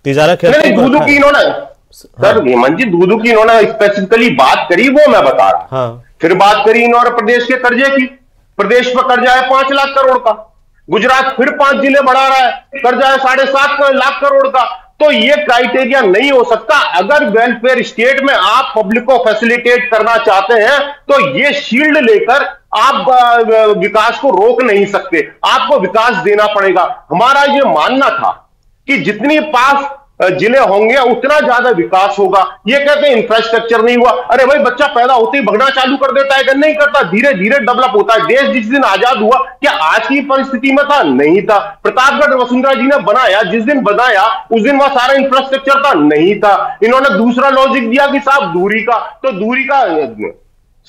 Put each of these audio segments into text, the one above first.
तिजारा खेलते दूधू की इन्होंने सर हेमंत जी दूधू की इन्होंने स्पेसिफिकली बात करी, वो मैं बता रहा। हाँ। फिर बात करी इन्होंने प्रदेश के कर्जे की, प्रदेश पर कर्जा है 5 लाख करोड़ का, गुजरात फिर 5 जिले बढ़ा रहा है, कर्जा है 7.5 लाख करोड़ का। तो ये क्राइटेरिया नहीं हो सकता। अगर वेलफेयर स्टेट में आप पब्लिक को फैसिलिटेट करना चाहते हैं तो ये शील्ड लेकर आप विकास को रोक नहीं सकते, आपको विकास देना पड़ेगा। हमारा ये मानना था कि जितनी पास जिले होंगे उतना ज्यादा विकास होगा। ये कहते हैं इंफ्रास्ट्रक्चर नहीं हुआ, अरे भाई बच्चा पैदा होते ही भगना चालू कर देता है, नहीं करता, धीरे धीरे डेवलप होता है। देश जिस दिन आजाद हुआ क्या आज की परिस्थिति में था? नहीं था। प्रतापगढ़ वसुंधरा जी ने बनाया, जिस दिन बनाया उस दिन वह सारा इंफ्रास्ट्रक्चर था? नहीं था। इन्होंने दूसरा लॉजिक दिया कि साहब दूरी का, तो दूरी का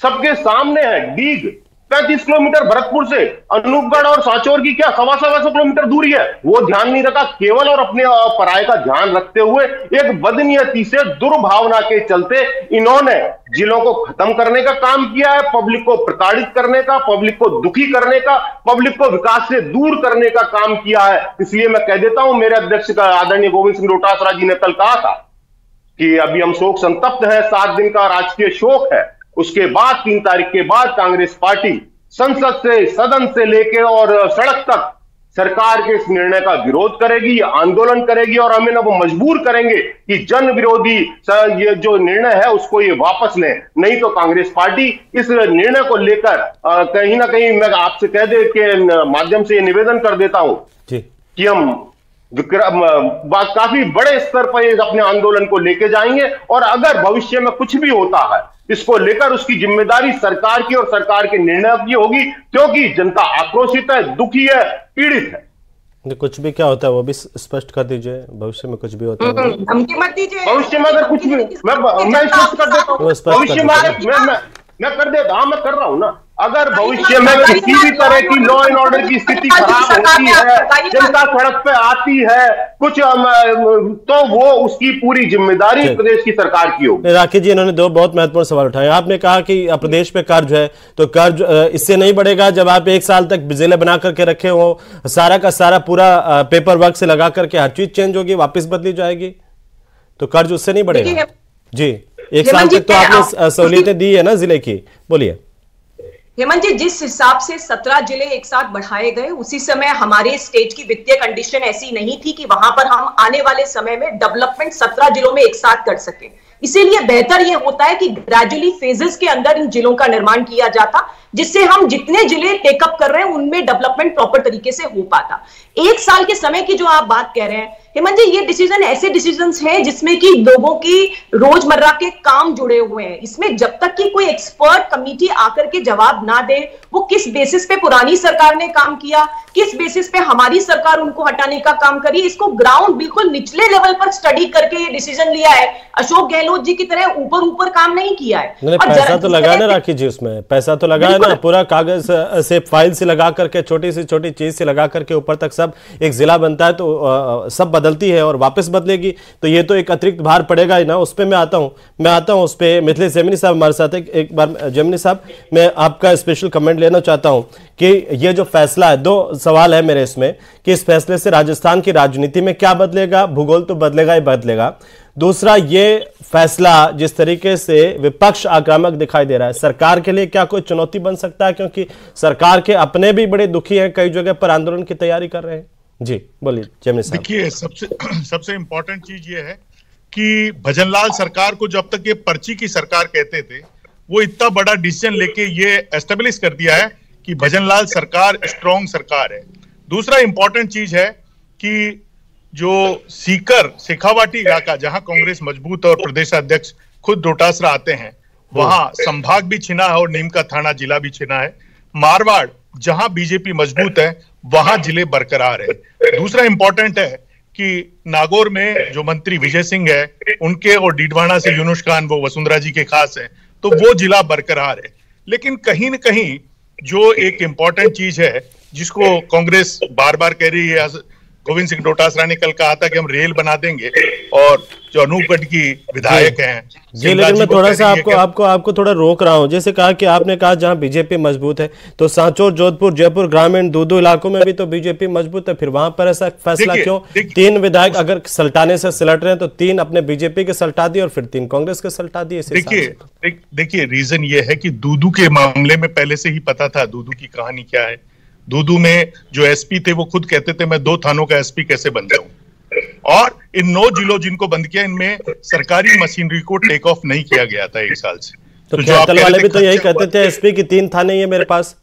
सबके सामने है। डीग 35 किलोमीटर भरतपुर से, अनूपगढ़ और सांचौर की क्या 125 किलोमीटर दूरी है, वो ध्यान नहीं रखा। केवल और अपने पराये का ध्यान रखते हुए एक बदनीयती से, दुर्भावना के चलते इन्होंने जिलों को खत्म करने का काम किया है, पब्लिक को प्रताड़ित करने का, पब्लिक को दुखी करने का, पब्लिक को विकास से दूर करने का काम किया है। इसलिए मैं कह देता हूं, मेरे अध्यक्ष आदरणीय गोविंद सिंह डोटासरा जी ने कल कहा था कि अभी हम शोक संतप्त है, 7 दिन का राजकीय शोक है। उसके बाद 3 तारीख के बाद कांग्रेस पार्टी संसद से, सदन से लेकर और सड़क तक सरकार के इस निर्णय का विरोध करेगी, आंदोलन करेगी और हमें ना वो मजबूर करेंगे कि जन विरोधी ये जो निर्णय है उसको ये वापस लें। नहीं तो कांग्रेस पार्टी इस निर्णय को लेकर कहीं ना कहीं, मैं आपसे कह दे के माध्यम से निवेदन कर देता हूं कि हम काफी बड़े स्तर पर अपने आंदोलन को लेके जाएंगे और अगर भविष्य में कुछ भी होता है इसको लेकर उसकी जिम्मेदारी सरकार की और सरकार के निर्णय की होगी, क्योंकि जनता आक्रोशित है, दुखी है, पीड़ित है। कुछ भी क्या होता है वो भी स्पष्ट कर दीजिए, भविष्य में कुछ भी होता है मत दीजिए। भविष्य में अगर कुछ भी मैं स्पष्ट कर देता हूँ, भविष्य में मैं कर देता, हाँ मैं कर रहा हूं ना। अगर भविष्य में किसी भी तरह की लॉ एंड ऑर्डर की स्थिति खराब होती है, जनता सड़क पे आती है कुछ, तो वो उसकी पूरी जिम्मेदारी प्रदेश की सरकार की होगी। राकेश जी, इन्होंने 2 बहुत महत्वपूर्ण सवाल उठाए। आपने कहा कि प्रदेश पे कर्ज है, तो कर्ज इससे नहीं बढ़ेगा जब आप 1 साल तक जिले बना करके रखे हो, सारा का सारा पूरा पेपर वर्क से लगा करके हर चीज चेंज होगी, वापिस बदली जाएगी, तो कर्ज उससे नहीं बढ़ेगा जी। 1 साल तक तो आपने सहूलियतें दी है ना जिले की, बोलिए। हेमंत जी, जिस हिसाब से 17 जिले एक साथ बढ़ाए गए, उसी समय हमारे स्टेट की वित्तीय कंडीशन ऐसी नहीं थी कि वहां पर हम आने वाले समय में डेवलपमेंट 17 जिलों में एक साथ कर सके। इसीलिए बेहतर यह होता है कि ग्रेजुअली फेजेस के अंदर इन जिलों का निर्माण किया जाता, जिससे हम जितने जिले टेकअप कर रहे हैं उनमें डेवलपमेंट प्रॉपर तरीके से हो पाता। 1 साल के समय की जो आप बात कह रहे हैं हेमंत जी, ये डिसीजन ऐसे डिसीजंस हैं जिसमें कि लोगों की रोजमर्रा के काम जुड़े हुए हैं। इसमें जब तक कि कोई एक्सपर्ट कमेटी आकर के जवाब ना दे, वो किस बेसिस पे पुरानी सरकार ने काम किया, किस बेसिस पे हमारी सरकार उनको हटाने का काम करी, इसको ग्राउंड बिल्कुल निचले लेवल पर स्टडी करके ये डिसीजन लिया है। अशोक गहलोत जी की तरह ऊपर ऊपर काम नहीं किया है। पैसा तो लगा ना राखी जी, उसमें पैसा तो लगा है ना, पूरा कागज से, फाइल से लगा करके, छोटी से छोटी चीज से लगा करके ऊपर तक सब एक जिला बनता है, तो सब बदलती है और वापस बदलेगी, तो ये तो एक अतिरिक्त भार पड़ेगा ही ना। उस पर मैं आता हूं उस पर। मिथिलेश जेमिनी साहब हमारे साथ है, एक बार जेमिनी साहब मैं आपका स्पेशल कमेंट लेना चाहता हूं कि ये जो फैसला है, 2 सवाल है मेरे इसमें, कि इस फैसले से राजस्थान की राजनीति में क्या बदलेगा, भूगोल तो बदलेगा ही बदलेगा। दूसरा, ये फैसला जिस तरीके से विपक्ष आक्रामक दिखाई दे रहा है, सरकार के लिए क्या कोई चुनौती बन सकता है, क्योंकि सरकार के अपने भी बड़े दुखी हैं, कई जगह पर आंदोलन की तैयारी कर रहे हैं। जी बोलिए जेमिनी साहब। देखिए, सबसे इंपॉर्टेंट चीज ये है कि भजनलाल सरकार को जब तक ये पर्ची की सरकार कहते थे, वो इतना बड़ा डिसीजन लेके ये एस्टेब्लिश कर दिया है कि भजनलाल सरकार स्ट्रॉन्ग सरकार है। दूसरा इंपॉर्टेंट चीज है कि जो सीकर शेखावाटी इलाका, जहां कांग्रेस मजबूत और प्रदेश अध्यक्ष खुद डोटासरा आते हैं, वहां संभाग भी छिना है और नीम का थाना जिला भी छिना है। मारवाड़, जहां बीजेपी मजबूत है, वहां जिले बरकरार है। दूसरा इंपॉर्टेंट है कि नागौर में जो मंत्री विजय सिंह है, उनके और डीडवाना से यूनुस खान, वो वसुंधरा जी के खास है, तो वो जिला बरकरार है। लेकिन कहीं न कहीं जो एक इंपॉर्टेंट चीज है जिसको कांग्रेस बार बार कह रही है, गोविंद सिंह डोटासरा ने कल कहा था कि हम रेल बना देंगे, और जो अनूपगढ़ की विधायक हैं जी, लेकिन मैं थोड़ा सा आपको थोड़ा रोक रहा हूं। जैसे कहा कि आपने कहा जहां बीजेपी मजबूत है, तो सांचौर, जोधपुर, जयपुर ग्रामीण दो इलाकों में भी तो बीजेपी मजबूत है, फिर वहां पर ऐसा फैसला क्यों? 3 विधायक अगर सल्टाने से सलट रहे हैं तो 3 अपने बीजेपी के सल्टा दिए और फिर 3 कांग्रेस के सल्टा दिए। देखिए रीजन ये है कि दूदू के मामले में पहले से ही पता था दूदू की कहानी क्या है। दूदू में जो एसपी थे वो खुद कहते थे मैं 2 थानों का एसपी कैसे बन जाऊं, और इन 9 जिलों जिनको बंद किया इनमें सरकारी मशीनरी को टेक ऑफ नहीं किया गया था 1 साल से। तो कैथल वाले भी तो यही कहते थे एसपी की 3 थाने ही है मेरे पास।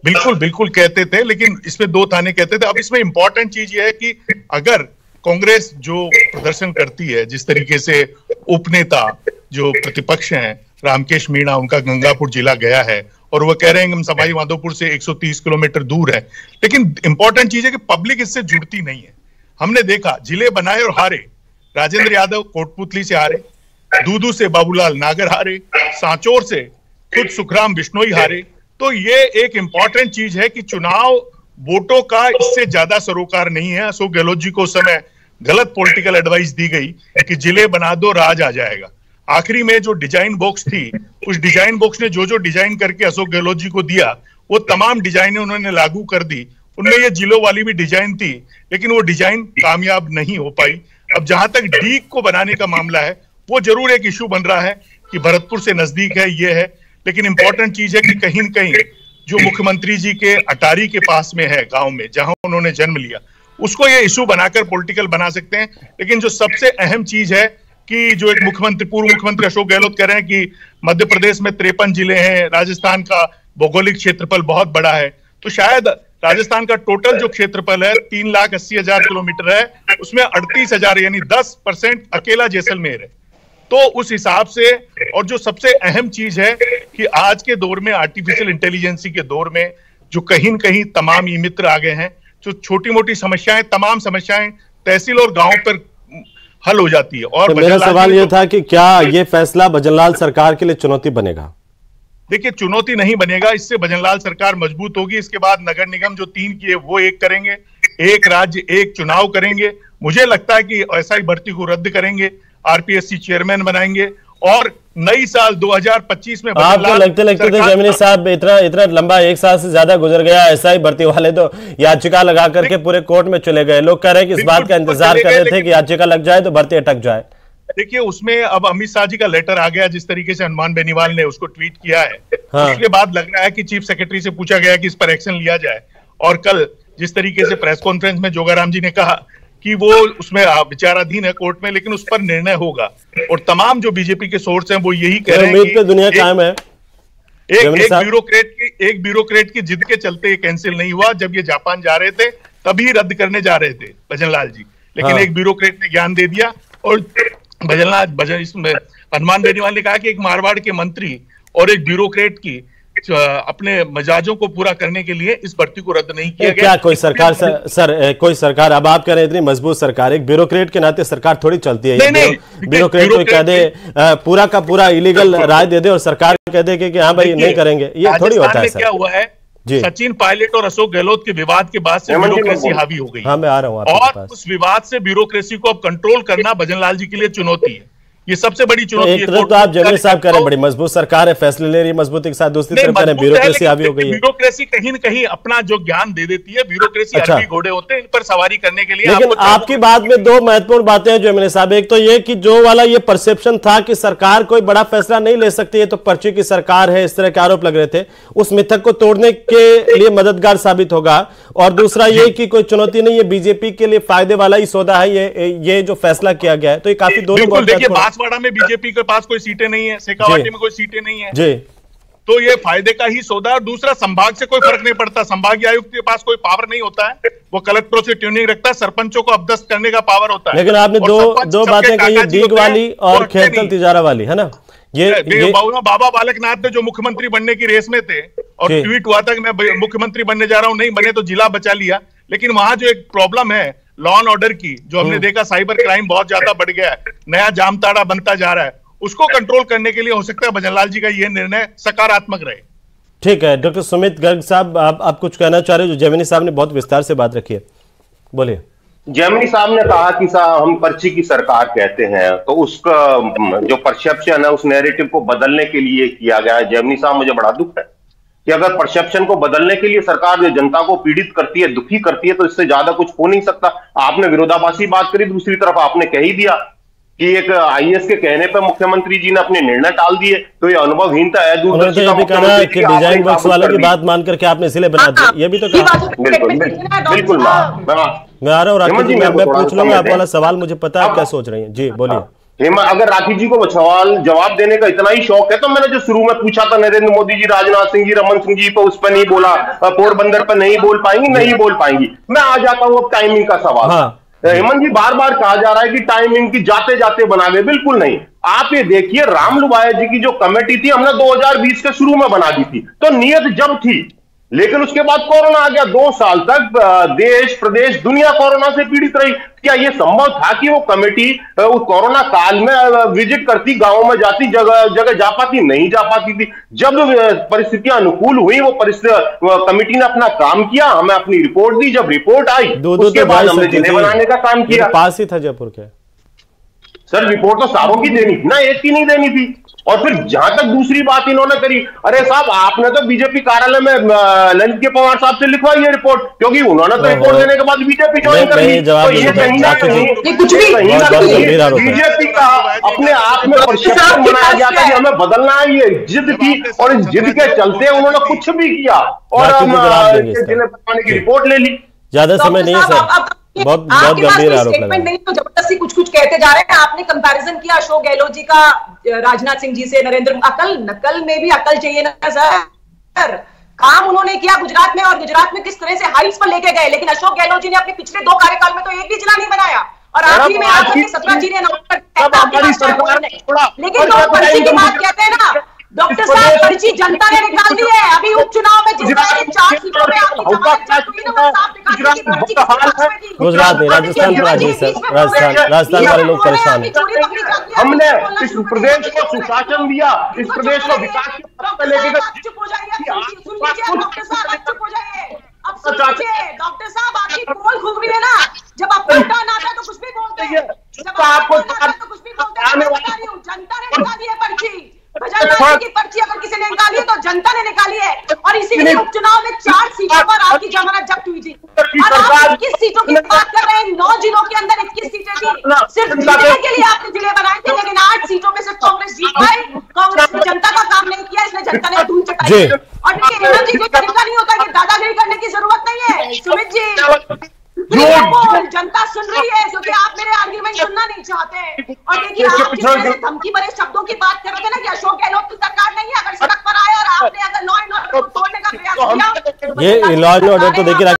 बिल्कुल कहते थे, लेकिन इसमें 2 थाने कहते थे। अब इसमें इंपॉर्टेंट चीज ये है कि अगर कांग्रेस जो प्रदर्शन करती है, जिस तरीके से उपनेता जो प्रतिपक्ष हैं रामकेश मीणा, उनका गंगापुर जिला गया है और वो कह रहे हैं कि हम सवाई माधोपुर से 130 किलोमीटर दूर है, लेकिन इंपॉर्टेंट चीज है कि पब्लिक इससे जुड़ती नहीं है। हमने देखा जिले बनाए और हारे, राजेंद्र यादव कोटपुतली से हारे, दूदू से बाबूलाल नागर हारे, सांचौर से खुद सुखराम बिश्नोई हारे। तो ये एक इंपॉर्टेंट चीज है कि चुनाव वोटों का इससे ज्यादा सरोकार नहीं है। अशोक गहलोत जी को उस समय गलत पॉलिटिकल एडवाइस दी गई कि जिले बना दो राज आ जाएगा। आखिरी में जो डिजाइन बॉक्स थी, उस डिजाइन बॉक्स ने जो डिजाइन करके अशोक गहलोत जी को दिया, वो तमाम डिजाइनें उन्होंने लागू कर दी। उनमें ये जिलों वाली भी डिजाइन थी, लेकिन वो डिजाइन कामयाब नहीं हो पाई। अब जहां तक डीग को बनाने का मामला है, वो जरूर एक इशू बन रहा है कि भरतपुर से नजदीक है, ये है, लेकिन इंपॉर्टेंट चीज है कि कहीं न कहीं जो मुख्यमंत्री जी के अटारी के पास में है, गांव में जहां उन्होंने जन्म लिया, उसको ये इशू बनाकर पॉलिटिकल बना सकते हैं। लेकिन जो सबसे अहम चीज है कि जो एक पूर्व मुख्यमंत्री अशोक गहलोत कह रहे हैं कि मध्य प्रदेश में 53 जिले हैं, राजस्थान का भौगोलिक क्षेत्रफल बहुत बड़ा है, तो शायद राजस्थान का टोटल जो क्षेत्रफल है 3,80,000 किलोमीटर है, उसमें 38,000 यानी 10% अकेला जैसलमेर है। तो उस हिसाब से, और जो सबसे अहम चीज है कि आज के दौर में, आर्टिफिशियल इंटेलिजेंसी के दौर में, जो कहीं न कहीं तमाम ई मित्र आ गए हैं, जो छोटी मोटी समस्याएं, तमाम समस्याएं तहसील और गांव पर हल हो जाती है। और तो मेरा सवाल ये था कि क्या ये फैसला भजनलाल सरकार के लिए चुनौती बनेगा? देखिए, चुनौती नहीं बनेगा, इससे भजनलाल सरकार मजबूत होगी। इसके बाद नगर निगम जो 3 किए वो 1 करेंगे, एक राज्य एक चुनाव करेंगे। मुझे लगता है कि एसआई भर्ती को रद्द करेंगे, आरपीएससी चेयरमैन बनाएंगे, और नई साल 2025 में आपको लगते थे जैमिनी साहब इतना लंबा 1 साल से ज्यादा गुजर गया, एसआई भर्ती वाले तो याचिका लगा करके पूरे कोर्ट में चले गए। लोग कह रहे हैं कि इस बात का इंतजार कर रहे थे कि याचिका लग जाए तो भर्ती अटक जाए। देखिए, उसमें अब अमित शाह जी का लेटर आ गया, जिस तरीके से हनुमान बेनीवाल ने उसको ट्वीट किया है, हाँ। उसके बाद लग रहा है कि चीफ सेक्रेटरी से पूछा गया कि इस पर एक्शन लिया जाए। और कल जिस तरीके से प्रेस कॉन्फ्रेंस में जोगाराम जी ने कहा कि वो उसमें विचाराधीन है कोर्ट में, लेकिन उस पर निर्णय होगा। और तमाम जो बीजेपी के सोर्स हैं वो यही कह रहे हैं कि दुनिया कायम है। एक ब्यूरोक्रेट की जिद के चलते कैंसिल नहीं हुआ। जब ये जापान जा रहे थे तभी रद्द करने जा रहे थे भजनलाल जी, लेकिन एक ब्यूरोक्रेट ने ज्ञान दे दिया। और इसमें हनुमान बेनीवाल ने कहा कि एक मारवाड़ के मंत्री और एक ब्यूरोक्रेट की अपने मजाजों को पूरा करने के लिए इस भर्ती को रद्द नहीं किया गया। क्या कोई सरकार कोई सरकार, अब आप कह रहे हैं इतनी मजबूत सरकार, एक ब्यूरोक्रेट के नाते सरकार थोड़ी चलती है। ब्यूरोक्रेट कोई कह दे पूरा का पूरा इलीगल राय दे दे और सरकार कह दे कि हाँ भाई नहीं करेंगे, ये थोड़ी होता है। क्या हुआ है, सचिन पायलट और अशोक गहलोत के विवाद के बाद से ब्यूरोक्रेसी हावी हो गई। हाँ, मैं आ रहा हूँ और उस विवाद से ब्यूरोक्रेसी को अब कंट्रोल करना भजनलाल जी के लिए चुनौती है। ये सबसे बड़ी चुनौती है। तो आप जमीर साहब कह रहे हैं बड़ी मजबूत सरकार है, फैसले ले रही है मजबूती के साथ, दूसरी तरफ कह रहे हैं ब्यूरोक्रेसी हावी हो गई है। ब्यूरोक्रेसी कहीं न कहीं अपना जो ज्ञान दे देती है। ब्यूरोक्रेसी अरबी घोड़े होते हैं, इन पर सवारी करने के लिए। लेकिन आपकी बात में 2 महत्वपूर्ण बातें हैं जमीर साहब। एक तो ये कि जो वाला ये परसेप्शन था कि सरकार कोई बड़ा फैसला नहीं ले सकती है, तो पर्ची की सरकार है, इस तरह के आरोप लग रहे थे, उस मिथक को तोड़ने के लिए मददगार साबित होगा। और दूसरा ये कि कोई चुनौती नहीं है, बीजेपी के लिए फायदे वाला ही सौदा है ये जो फैसला किया गया है। तो ये काफी दोनों, देखिए बांसवाड़ा में बीजेपी के पास कोई सीटें नहीं है, शेखावाटी में कोई सीटें नहीं है जी, तो ये फायदे का ही सौदा। और दूसरा, संभाग से कोई फर्क नहीं पड़ता, संभागीय आयुक्त के पास कोई पावर नहीं होता है, वो कलेक्टरों से ट्यूनिंग रखता है, सरपंचों को अपदस्थ करने का पावर होता है। लेकिन आपने दो बातें कही, डीग वाली और खेतल तिजारा वाली, है ना? ये बाबा बालकनाथ ने जो मुख्यमंत्री बनने की रेस में थे और ट्वीट हुआ था कि मैं मुख्यमंत्री बनने जा रहा हूं, नहीं बने तो जिला बचा लिया। लेकिन वहां जो एक प्रॉब्लम है लॉ एंड ऑर्डर की, जो हमने देखा साइबर क्राइम बहुत ज्यादा बढ़ गया है, नया जामताड़ा बनता जा रहा है, उसको कंट्रोल करने के लिए हो सकता है भजनलाल जी का यह निर्णय सकारात्मक रहे। ठीक है, डॉक्टर सुमित गर्ग साहब, आप कुछ कहना चाह रहे हो? जो जैमिनी साहब ने बहुत विस्तार से बात रखी है, बोलिए। जैमिनी साहब ने कहा कि हम पर्ची की सरकार कहते हैं, तो उसका जो परसेप्शन है उस नैरेटिव को बदलने के लिए किया गया है। जैमिनी साहब, मुझे बड़ा दुख है कि अगर परसेप्शन को बदलने के लिए सरकार जो जनता को पीड़ित करती है, दुखी करती है, तो इससे ज्यादा कुछ हो नहीं सकता। आपने विरोधाभासी बात करी, दूसरी तरफ आपने कह ही दिया कि एक आईएएस के कहने पर मुख्यमंत्री जी ने अपने निर्णय टाल दिए, तो ये अनुभवहीनता है। उन्होंने तो ये भी कहा कि डिजाइन बॉक्स वालों की बात मान करके आपने इसलिए बना दिया, ये भी तो कहा। बिल्कुल मैं आ रहा हूँ राखी जी, मैं पूछ लूंगा आप वाला सवाल, मुझे पता है क्या सोच रही हैं जी, बोलिए। हेमा, अगर राखी जी को सवाल जवाब देने का इतना ही शौक है, तो मैंने जो शुरू में पूछा था नरेंद्र मोदी जी, राजनाथ सिंह जी, रमन सिंह जी, तो उस पर नहीं बोला, पोरबंदर पर नहीं बोल पाएंगी, नहीं बोल पाएंगी। मैं आ जाता हूं अब टाइमिंग का सवाल। हाँ। हेमंत जी, बार बार कहा जा रहा है कि टाइमिंग की जाते जाते बना गए, बिल्कुल नहीं। आप ये देखिए, राम लुबाया जी की जो कमेटी थी, हमने 2020 के शुरू में बना दी थी, तो नियत जब थी, लेकिन उसके बाद कोरोना आ गया। 2 साल तक देश, प्रदेश, दुनिया कोरोना से पीड़ित रही। क्या यह संभव था कि वो कमेटी उस कोरोना काल में विजिट करती, गांवों में जाती, जगह जगह जा पाती? नहीं जा पाती थी। जब परिस्थितियां अनुकूल हुई, वो कमेटी ने अपना काम किया, हमें अपनी रिपोर्ट दी। जब रिपोर्ट आई, उसके बाद हमने जिले बनाने का काम किया। पास ही था जयपुर के। सर, रिपोर्ट तो सारों की देनी थी ना, एक की नहीं देनी थी। और फिर जहां तक दूसरी बात इन्होंने करी, अरे साहब, आपने तो बीजेपी कार्यालय में ललित के पवार साहब से लिखवाई है रिपोर्ट, क्योंकि उन्होंने तो रिपोर्ट देने के बाद बीजेपी ज्वाइन कर ली। तो ये कहीं ना कहीं कुछ भी बीजेपी का अपने आप में परसेप्शन बनाया गया था कि हमें बदलना है, ये जिद थी, और इस जिद के चलते उन्होंने कुछ भी किया और जिले बनाने की रिपोर्ट ले ली। ज्यादा समय नहीं है सर, बहुत गंभीर आरोप स्टेटमेंट नहीं, तो जबरदस्ती कुछ कहते जा रहे हैं। आपने कंपैरिजन किया अशोक गहलोत जी का राजनाथ सिंह जी से, नरेंद्र, नकल में भी अकल चाहिए ना सर। काम उन्होंने किया गुजरात में, और गुजरात में किस तरह से हाइट्स पर लेके गए, लेकिन अशोक गहलोत जी ने अपने पिछले 2 कार्यकाल में तो एक भी जिला नहीं बनाया, और आखिरी में आकर के 17 जी ने लेकिन लोग पर्ची की बात कहते हैं ना, डॉक्टर साहब, पर्ची जनता ने निकाल दी है। अभी उपचुनाव में जिस तरह 4 सीटों में आपकी गुजरात में, राजस्थान पर आज सर, राजस्थान वाले लोग परेशान हैं। हमने इस प्रदेश को सुशासन दिया, इस प्रदेश को विकास के पथ पर लेके गए। चुप हो जाइए डॉक्टर साहब, चुप हो जाइए। अब सुनिए डॉक्टर साहब, आपकी पोल खुल रही है ना, जब आपको टर्न आता है तो कुछ भी बोलते हैं, जब आपको टर्न आता है तो कुछ भी बोलते हैं। जनता ने निकाली है पर्ची, की पर्ची अगर किसी ने निकाली है तो जनता ने निकाली है, और इसीलिए उपचुनाव में 4 सीटों पर आपकी जमानत जब्त हुई थी। और आप 21 सीटों की बात कर रहे हैं, 9 जिलों के अंदर 21 सीटें थी, सिर्फ जीतने के लिए आपने जिले बनाए थे, लेकिन 8 सीटों में सिर्फ कांग्रेस जीत पाई। कांग्रेस ने जनता का काम नहीं किया, इसलिए जनता ने धूल चटाई। और नहीं होता कि दादागिरी करने की जरूरत नहीं है सुमित जी, जनता सुन रही है, क्योंकि आप मेरे आर्ग्यूमेंट सुनना नहीं चाहते। और देखिए, आप जिस तरह से धमकी भरे शब्दों की बात कर रहे थे ना कि अशोक गहलोत की सरकार नहीं है, अगर सड़क पर आए और आपने अगर लॉ एंड ऑर्डर को तोड़ने का प्रयास किया, ये लॉ एंड ऑर्डर तो देखिए